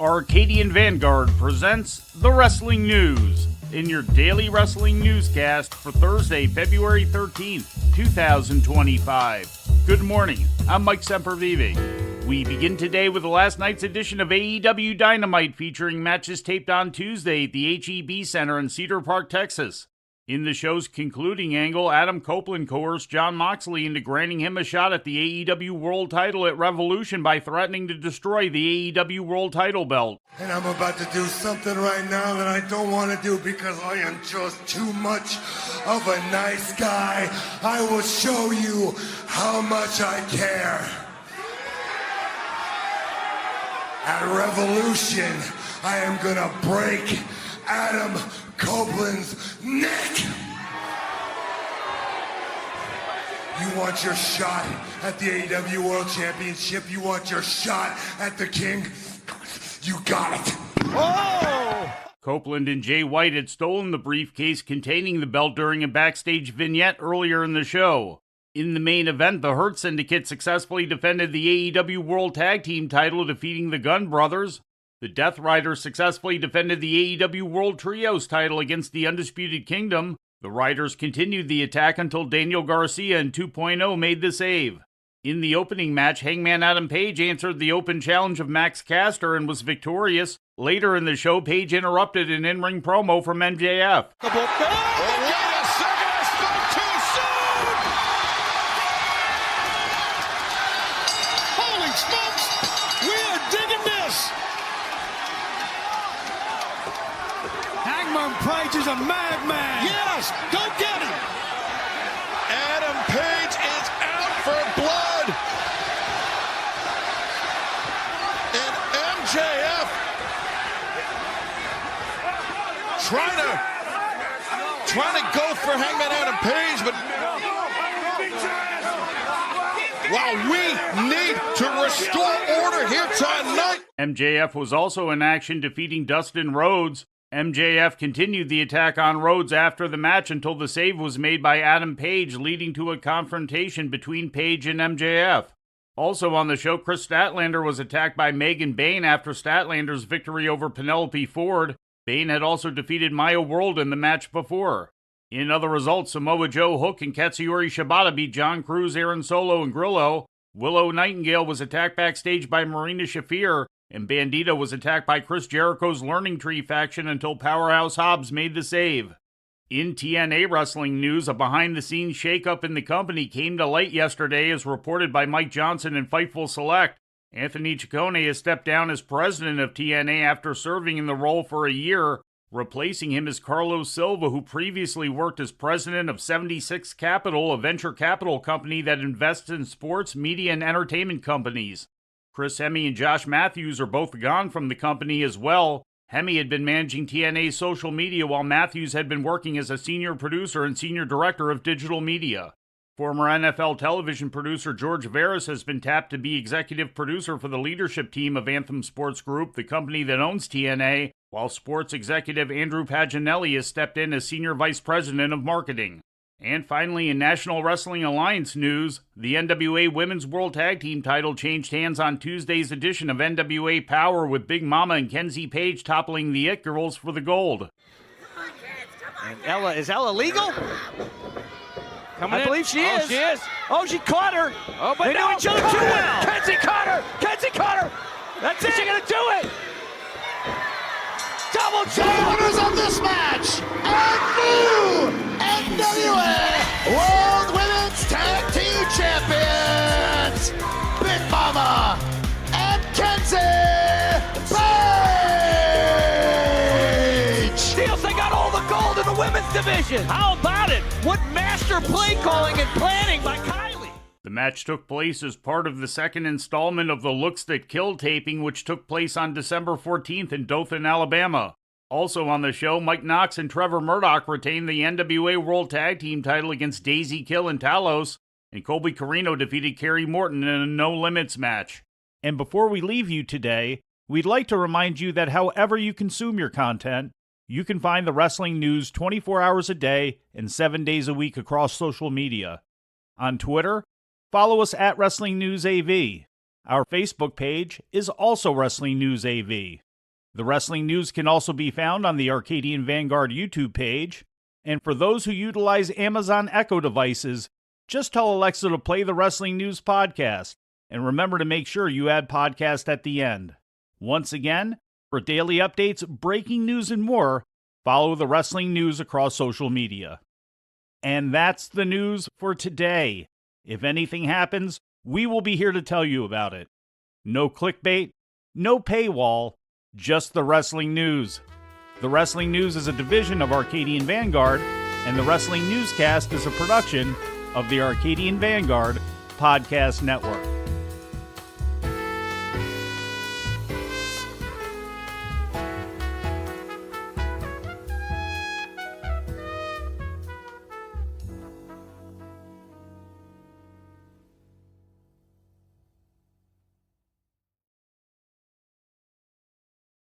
Arcadian Vanguard presents the Wrestling News in your daily wrestling newscast for Thursday, February 13th, 2025. Good morning, I'm Mike Sempervive. We begin today with the last night's edition of AEW Dynamite featuring matches taped on Tuesday at the HEB Center in Cedar Park, Texas. In the show's concluding angle, Adam Copeland coerced Jon Moxley into granting him a shot at the AEW World title at Revolution by threatening to destroy the AEW World title belt. And I'm about to do something right now that I don't want to do because I am just too much of a nice guy. I will show you how much I care. At Revolution, I am gonna break Adam Copeland's neck. You want your shot at the AEW World Championship? You want your shot at the King? You got it. Oh! Copeland and Jay White had stolen the briefcase containing the belt during a backstage vignette earlier in the show. In the main event, the Hurt Syndicate successfully defended the AEW World Tag Team title, defeating the Gunn Brothers. The Death Riders successfully defended the AEW World Trios title against the Undisputed Kingdom. The Riders continued the attack until Daniel Garcia in 2.0 made the save. In the opening match, Hangman Adam Page answered the open challenge of Max Caster and was victorious. Later in the show, Page interrupted an in-ring promo from MJF. Page is a madman. Yes, go get him. Adam Page is out for blood. And MJF trying to go for Hangman Adam Page, but wow, we need to restore order here tonight. MJF was also in action, defeating Dustin Rhodes. MJF continued the attack on Rhodes after the match until the save was made by Adam Page, leading to a confrontation between Page and MJF. Also on the show, Chris Statlander was attacked by Megan Bayne after Statlander's victory over Penelope Ford. Bayne had also defeated Maya World in the match before. In other results, Samoa Joe, Hook, and Katsuyori Shibata beat John Cruz, Aaron Solo, and Grillo. Willow Nightingale was attacked backstage by Marina Shafir, and Bandito was attacked by Chris Jericho's Learning Tree faction until Powerhouse Hobbs made the save. In TNA wrestling news, a behind-the-scenes shakeup in the company came to light yesterday as reported by Mike Johnson and Fightful Select. Anthony Ciccone has stepped down as president of TNA after serving in the role for a year. Replacing him is Carlos Silva, who previously worked as president of 76 Capital, a venture capital company that invests in sports, media, and entertainment companies. Chris Hemme and Josh Matthews are both gone from the company as well. Hemme had been managing TNA's social media while Matthews had been working as a senior producer and senior director of digital media. Former NFL television producer George Veras has been tapped to be executive producer for the leadership team of Anthem Sports Group, the company that owns TNA, while sports executive Andrew Paginelli has stepped in as senior vice president of marketing. And finally, in National Wrestling Alliance news, the NWA Women's World Tag Team title changed hands on Tuesday's edition of NWA Power, with Big Mama and Kenzie Page toppling the It Girls for the gold. And is Ella legal? I believe she is. She is. Oh, she caught her. Oh, but they know each other too well. Kenzie caught her. Kenzie caught her. That's it. She's going to do it. Double The jump. winners of this match are new NWA World Women's Tag Team Champions, Big Mama and Kenzie Page. Steals, they got all the gold in the women's division. How about it? What master play calling and planning by Kylie. The match took place as part of the second installment of the Looks That Kill taping, which took place on December 14th in Dothan, Alabama. Also on the show, Mike Knox and Trevor Murdoch retained the NWA World Tag Team title against Daisy Kill and Talos, and Colby Carino defeated Kerry Morton in a No Limits match. And before we leave you today, we'd like to remind you that however you consume your content, you can find the wrestling news 24 hours a day and 7 days a week across social media. On Twitter, follow us at Wrestling News AV. Our Facebook page is also Wrestling News AV. The wrestling news can also be found on the Arcadian Vanguard YouTube page. And for those who utilize Amazon Echo devices, just tell Alexa to play the Wrestling News Podcast. And remember to make sure you add podcast at the end. Once again, for daily updates, breaking news, and more, follow the wrestling news across social media. And that's the news for today. If anything happens, we will be here to tell you about it. No clickbait, no paywall, just the wrestling news. The Wrestling News is a division of Arcadian Vanguard, and the Wrestling Newscast is a production of the Arcadian Vanguard Podcast Network.